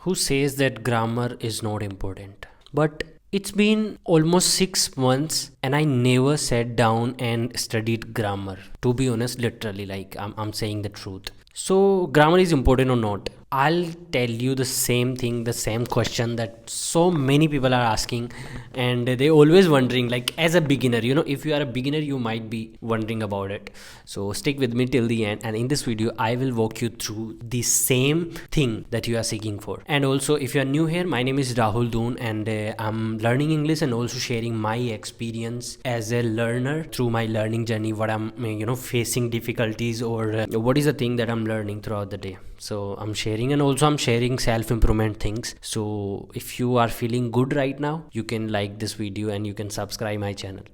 who says that grammar is not important. But it's been almost 6 months and I never sat down and studied grammar. To be honest, literally, like I'm saying the truth. So, grammar is important or not? I'll tell you the same thing, the same question that so many people are asking, and they always wondering, like, as a beginner, if you are a beginner, you might be wondering about it. So stick with me till the end, and in this video I will walk you through the same thing that you are seeking for. And also, if you are new here, my name is Rahul Doon, and I'm learning English and also sharing my experience as a learner through my learning journey, what I'm facing difficulties, or what is the thing that I'm learning throughout the day. So I'm sharing, and also I'm sharing self-improvement things. So if you are feeling good right now, you can like this video and you can subscribe my channel.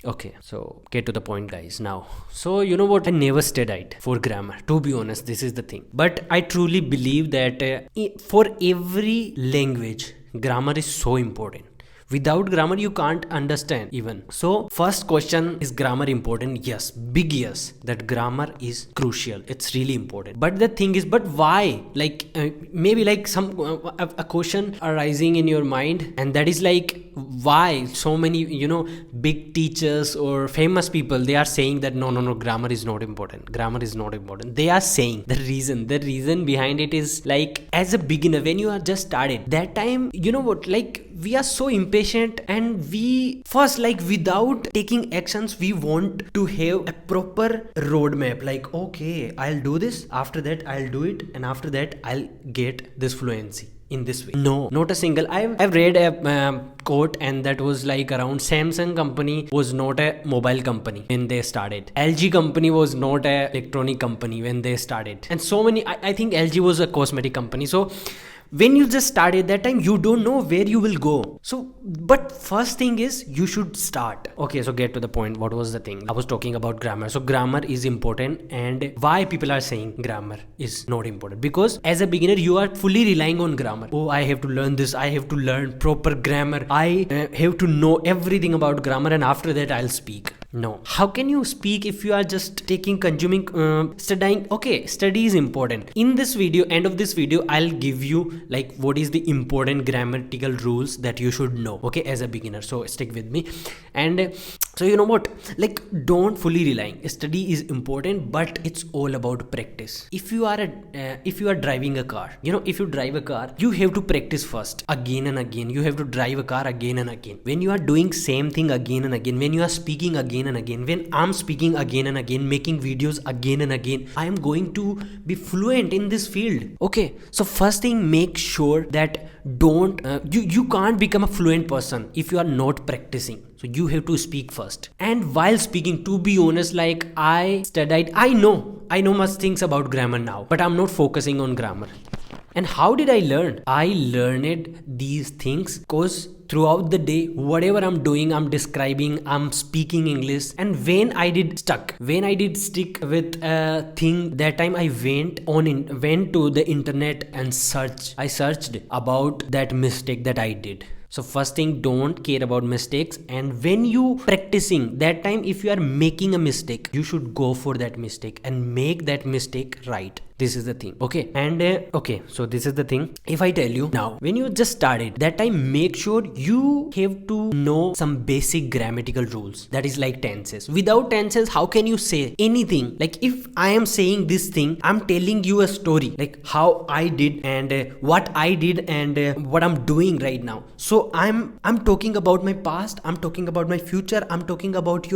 Okay, so get to the point, guys, now. So you know what, I never studied for grammar, to be honest. This is the thing, but I truly believe that for every language, grammar is so important. Without grammar, you can't understand even. So first question, is grammar important? Yes, big yes, that grammar is crucial. It's really important. But the thing is, but why? Like maybe like some a question arising in your mind, and that is like, why so many big teachers or famous people, they are saying that no, grammar is not important. Grammar is not important. They are saying the reason behind it is, like, as a beginner, when you are just started, that time, like, we are so impatient, and we first, like, without taking actions, we want to have a proper roadmap, like, okay, I'll do this, after that I'll do it, and after that I'll get this fluency in this way. No, not a single. I've read a quote, and that was like, around Samsung company was not a mobile company when they started. LG company was not a electronic company when they started, and so many. I think LG was a cosmetic company. So when you just started, that time you don't know where you will go. So but first thing is, you should start. Okay, so get to the point. What was the thing? I was talking about grammar. So grammar is important, and why people are saying grammar is not important? Because as a beginner, you are fully relying on grammar. Oh, I have to learn this, I have to learn proper grammar, I have to know everything about grammar, and after that I'll speak. No. How can you speak if you are just consuming, studying? Okay, study is important. In this video, end of this video, I'll give you, like, what is the important grammatical rules that you should know, okay, as a beginner. So stick with me. And so you know what, like, don't fully rely. Study is important, but it's all about practice. If you are driving a car, if you drive a car, you have to practice first, again and again. You have to drive a car again and again. When you are doing same thing again and again, when you are speaking again and again, when I'm speaking again and again, making videos again and again, I am going to be fluent in this field. Okay, so first thing, make sure that you can't become a fluent person if you are not practicing. So you have to speak first. And while speaking, to be honest, like, I studied, I know much things about grammar now, but I'm not focusing on grammar. And how did I learn? I learned these things because throughout the day, whatever I'm doing, I'm describing, I'm speaking English. And when I did stick with a thing, that time I went to the internet and I searched about that mistake that I did. So first thing, don't care about mistakes. And when you practicing, that time, if you are making a mistake, you should go for that mistake and make that mistake right. This is the thing. Okay. And okay, so this is the thing. If I tell you now, when you just started, that time, make sure you have to know some basic grammatical rules. That is like tenses. Without tenses, how can you say anything? Like, if I am saying this thing, I'm telling you a story, like how I did, and what I did, and what I'm doing right now. So I'm talking about my past, I'm talking about my future, I'm talking about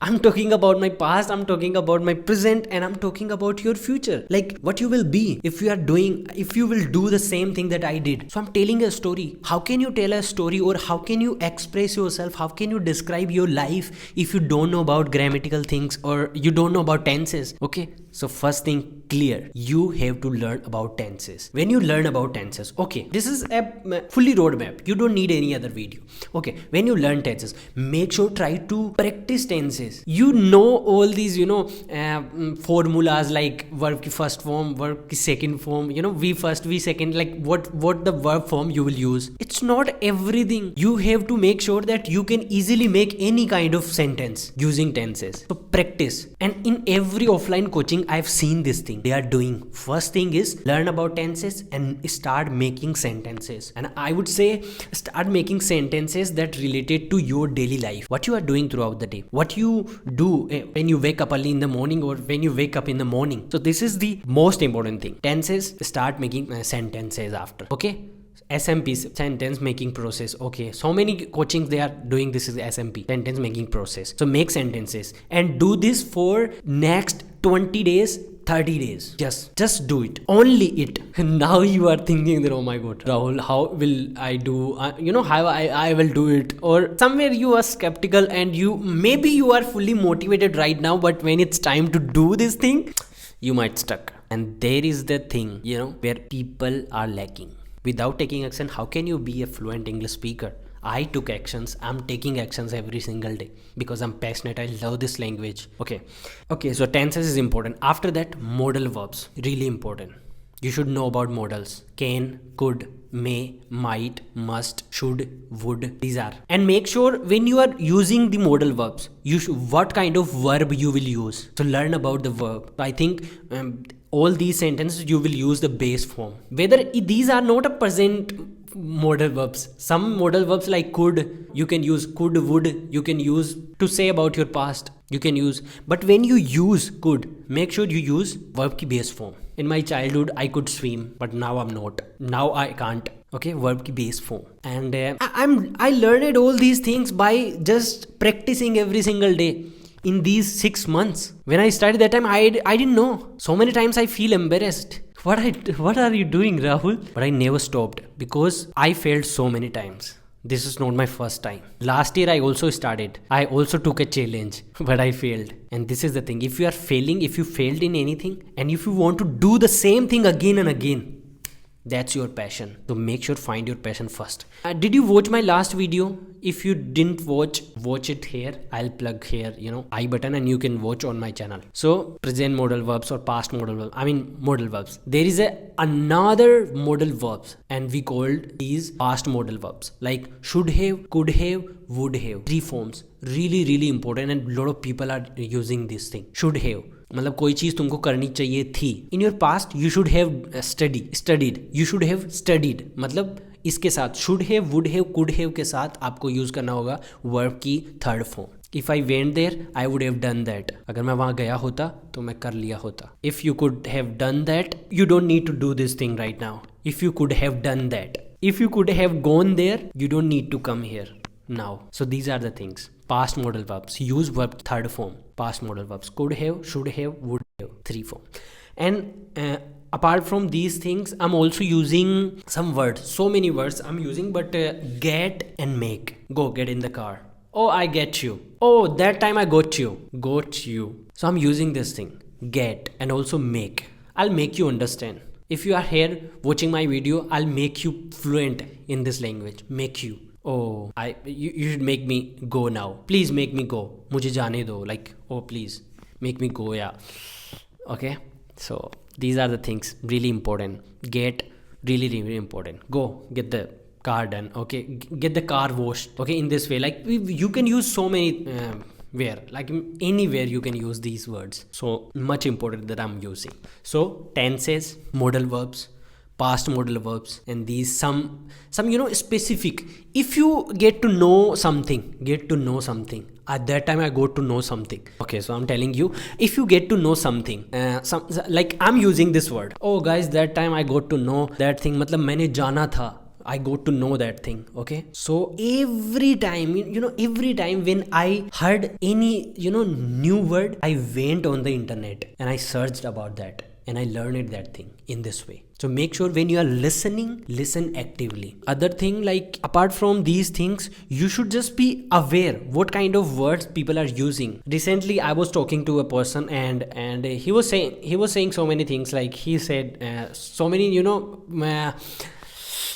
I'm talking about my past, I'm talking about my present, and I'm talking about your future. Like, what you will be if you will do the same thing that I did. So I'm telling a story. How can you tell a story, or how can you express yourself? How can you describe your life if you don't know about grammatical things, or you don't know about tenses? Okay. So first thing, clear, you have to learn about tenses. When you learn about tenses, okay, this is a fully roadmap. You don't need any other video. Okay. When you learn tenses, make sure try to practice tenses. tenses. You know all these, formulas like verb ki first form, verb ki second form, we first, we second, like what the verb form you will use. It's not everything. You have to make sure that you can easily make any kind of sentence using tenses. So practice. And in every offline coaching, I've seen this thing they are doing. First thing is learn about tenses and start making sentences. And I would say start making sentences that related to your daily life, what you are doing throughout the day, what you do when you wake up early in the morning or when you wake up in the morning. So this is the most important thing. Tenses, start making sentences after. Okay, SMP, sentence making process. Okay, so many coachings they are doing this is SMP, sentence making process. So make sentences and do this for next 20 days, 30 days. Just do it, only it. Now you are thinking that, oh my god, Rahul, how will I do, how I will do it, or somewhere you are skeptical and maybe you are fully motivated right now, but when it's time to do this thing, you might stuck. And there is the thing, where people are lacking. Without taking action, how can you be a fluent English speaker? I took actions. I'm taking actions every single day because I'm passionate. I love this language. Okay, so tenses is important. After that, modal verbs, really important. You should know about modals. Can, could, may, might, must, should, would. These are. And make sure when you are using the modal verbs, what kind of verb you will use. So learn about the verb. I think all these sentences you will use the base form. Whether these are not a present modal verbs. Some modal verbs like could, you can use could, would, you can use to say about your past. You can use, but when you use could, make sure you use verb ki base form. In my childhood, I could swim, but now I'm not. Now I can't. Okay, verb ki base form. And I learned all these things by just practicing every single day. In these 6 months, when I started that time, I didn't know. So many times I feel embarrassed. What are you doing, Rahul? But I never stopped because I failed so many times. This is not my first time. Last year I also started. I also took a challenge, but I failed. And this is the thing. If you are failing, if you failed in anything, and if you want to do the same thing again and again, that's your passion. So make sure find your passion first. Did you watch my last video? If you didn't watch it here. I'll plug here, I button, and you can watch on my channel. So present modal verbs or past modal verbs. Modal verbs. There is another modal verbs, and we called these past modal verbs like should have, could have, would have. 3 forms. Really, really important, and a lot of people are using this thing. Should have. मतलब कोई चीज तुमको करनी चाहिए थी. In your past you should have studied. You should have studied मतलब इसके साथ should have, would have, could have के साथ आपको यूज करना होगा वर्ब की third form. If I went there I would have done that. अगर मैं वहां गया होता तो मैं कर लिया होता. If you could have done that, you don't need to do this thing right now. If you could have done that, if you could have gone there, you don't need to come here now. So these are the things. Past modal verbs, use verb third form. Past modal verbs, could have, should have, would have, 3 form. And apart from these things, I'm also using some words. So many words I'm using, but get and make. Go, get in the car. Oh, I get you. Oh, that time I got you. Got you. So I'm using this thing, get, and also make. I'll make you understand. If you are here watching my video, I'll make you fluent in this language. Make you. Oh, you should make me go now. Please make me go. मुझे जाने दो. Like, oh please make me go. Yeah. Okay. So these are the things really important. Get, really, really important. Go get the car done. Okay. Get the car washed. Okay. In this way, like you can use so many where, like anywhere you can use these words. So much important that I'm using. So tenses, modal verbs, past modal verbs, and these some specific. If you get to know something, at that time I got to know something. Okay, so I'm telling you, if you get to know something, like I'm using this word. Oh guys, that time I got to know that thing. मतलब मैंने जाना था. I got to know that thing. Okay, so every time when I heard any new word, I went on the internet and I searched about that and I learned that thing in this way. So make sure when you are listening, listen actively. Other thing, like apart from these things, you should just be aware what kind of words people are using. Recently I was talking to a person and he was saying so many things. Like he said so many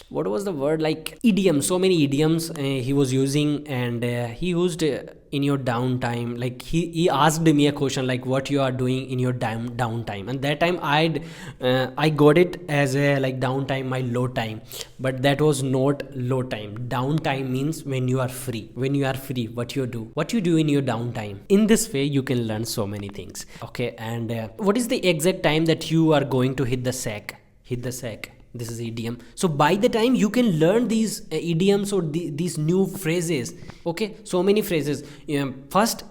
what was the word, like idioms, so many idioms he was using, and he used in your downtime. Like he asked me a question like what you are doing in your downtime, and that time I got it as a like downtime, my low time, but that was not low time. Downtime means when you are free. When you are free, what you do in your downtime. In this way you can learn so many things. Okay, and what is the exact time that you are going to hit the sack? Hit the sack, this is idiom. So by the time you can learn these idioms or these new phrases. Okay, so many phrases. First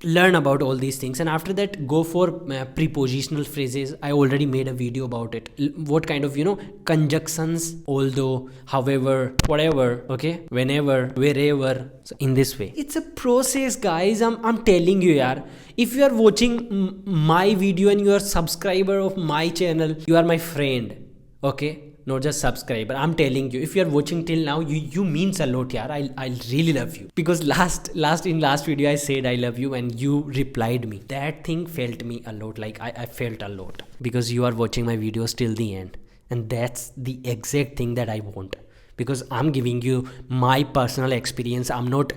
learn about all these things, and after that go for prepositional phrases. I already made a video about it. What kind of conjunctions, although, however, whatever, okay, whenever, wherever. So in this way it's a process, guys. I'm telling you, yaar. If you are watching my video and you are subscriber of my channel, you are my friend. Okay, not just subscriber. I'm telling you, if you are watching till now, you means a lot, yaar. I really love you, because last video I said I love you and you replied me. That thing felt me a lot. Like I felt a lot, because you are watching my videos till the end, and that's the exact thing that I want, because I'm giving you my personal experience. I'm not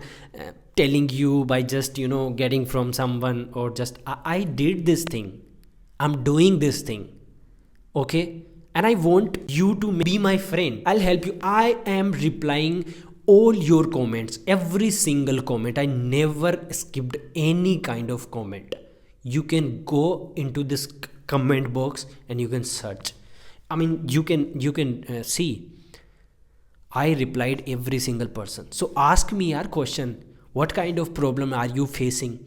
telling you by just getting from someone, or just I did this thing. I'm doing this thing. Okay, and I want you to be my friend. I'll help you. I am replying all your comments, every single comment. I never skipped any kind of comment. You can go into this comment box and you can search. I mean, you can see I replied every single person. So ask me your question. What kind of problem are you facing?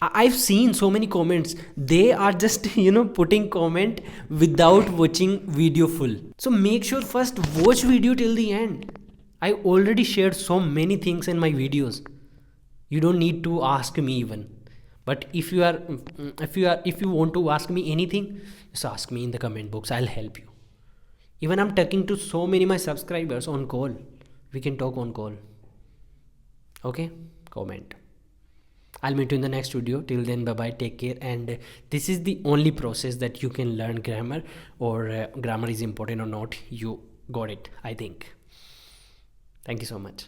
I've seen so many comments. They are just putting comment without watching video full. So make sure first watch video till the end. I already shared so many things in my videos. You don't need to ask me even. But if you want to ask me anything, just ask me in the comment box. I'll help you. Even I'm talking to so many my subscribers on call. We can talk on call. Okay, comment. I'll meet you in the next video. Till then, bye bye, take care. And this is the only process that you can learn grammar, or grammar is important or not. You got it, I think. Thank you so much.